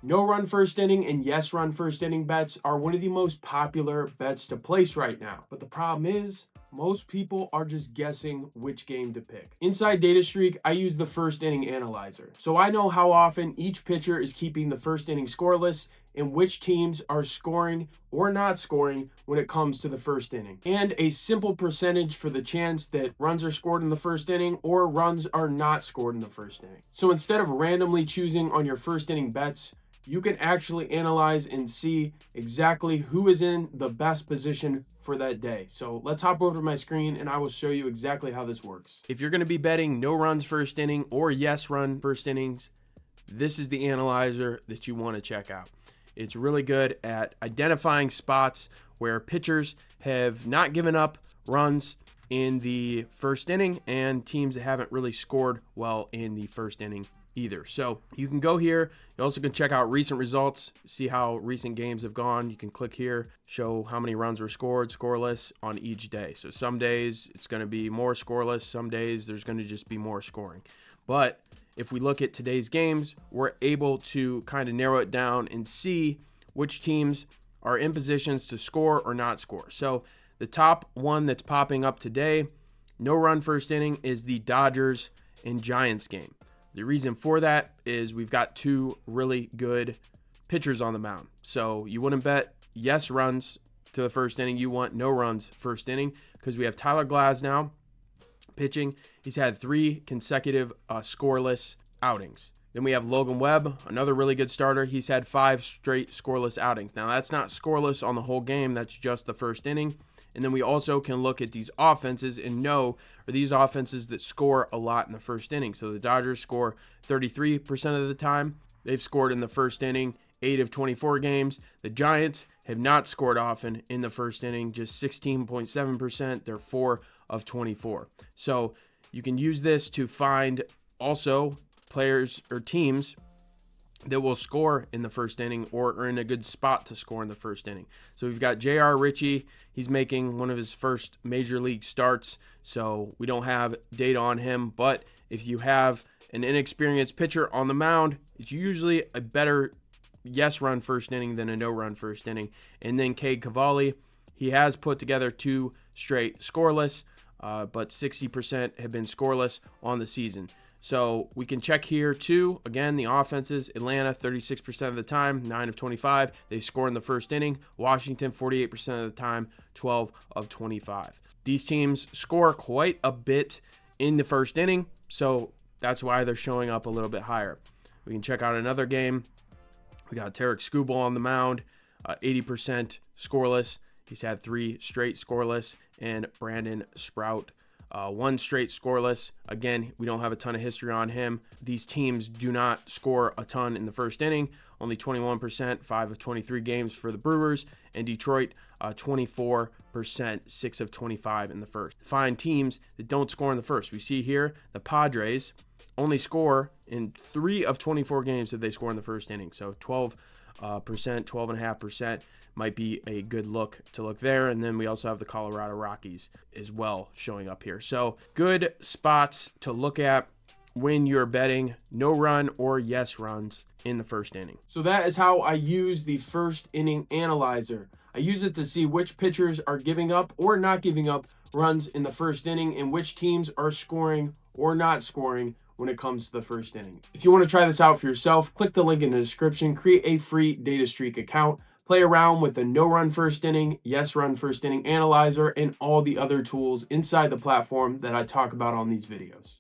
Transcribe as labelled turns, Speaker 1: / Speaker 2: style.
Speaker 1: No run first inning and yes run first inning bets are one of the most popular bets to place right now. But the problem is, most people are just guessing which game to pick. Inside Data Streak, I use the first inning analyzer. So I know how often each pitcher is keeping the first inning scoreless and which teams are scoring or not scoring when it comes to the first inning. And a simple percentage for the chance that runs are scored in the first inning or runs are not scored in the first inning. So instead of randomly choosing on your first inning bets, you can actually analyze and see exactly who is in the best position for that day. So let's hop over to my screen and I will show you exactly how this works. If you're going to be betting no runs first inning or yes run first innings, this is the analyzer that you want to check out. It's really good at identifying spots where pitchers have not given up runs in the first inning and teams that haven't really scored well in the first inning either. So you can go here. You also can check out recent results, see how recent games have gone. You can click here, show how many runs were scored, scoreless on each day. So some days it's going to be more scoreless. Some days there's going to just be more scoring. But if we look at today's games, we're able to kind of narrow it down and see which teams are in positions to score or not score. So the top one that's popping up today, no run first inning, is the Dodgers and Giants game. The reason for that is we've got two really good pitchers on the mound. So you wouldn't bet yes runs to the first inning. You want no runs first inning because we have Tyler Glasnow pitching. He's had 3 consecutive scoreless outings. Then we have Logan Webb, another really good starter. He's had 5 straight scoreless outings. Now that's not scoreless on the whole game. That's just the first inning. And then we also can look at these offenses and know are these offenses that score a lot in the first inning. So the Dodgers score 33% of the time. They've scored in the first inning 8 of 24 games. The Giants have not scored often in the first inning, just 16.7%. They're 4 of 24. So you can use this to find also players or teams that will score in the first inning or are in a good spot to score in the first inning. So we've got J.R. Ritchie. He's making one of his first major league starts, so we don't have data on him. But if you have an inexperienced pitcher on the mound, it's usually a better yes run first inning than a no run first inning. And then Cade Cavalli, he has put together 2 straight scoreless, but 60% have been scoreless on the season. So we can check here too. Again, the offenses, Atlanta 36% of the time, 9 of 25. They score in the first inning. Washington 48% of the time, 12 of 25. These teams score quite a bit in the first inning, so that's why they're showing up a little bit higher. We can check out another game. We got Tarek Skubal on the mound, 80% scoreless. He's had 3 straight scoreless, and Brandon Sprout 1 straight scoreless. Again, we don't have a ton of history on him. These teams do not score a ton in the first inning. Only 21%, 5 of 23 games for the Brewers. And Detroit, 24%, 6 of 25 in the first. Find teams that don't score in the first. We see here the Padres only score in 3 of 24 games that they score in the first inning. So 12%, 12.5%. Might be a good look to look there. And then we also have the Colorado Rockies as well showing up here. So good spots to look at when you're betting no run or yes runs in the first inning. So that is how I use the first inning analyzer. I use it to see which pitchers are giving up or not giving up runs in the first inning and which teams are scoring or not scoring when it comes to the first inning. If you want to try this out for yourself, click the link in the description, create a free Data Streak account. Play around with the no run first inning, yes run first inning analyzer, and all the other tools inside the platform that I talk about on these videos.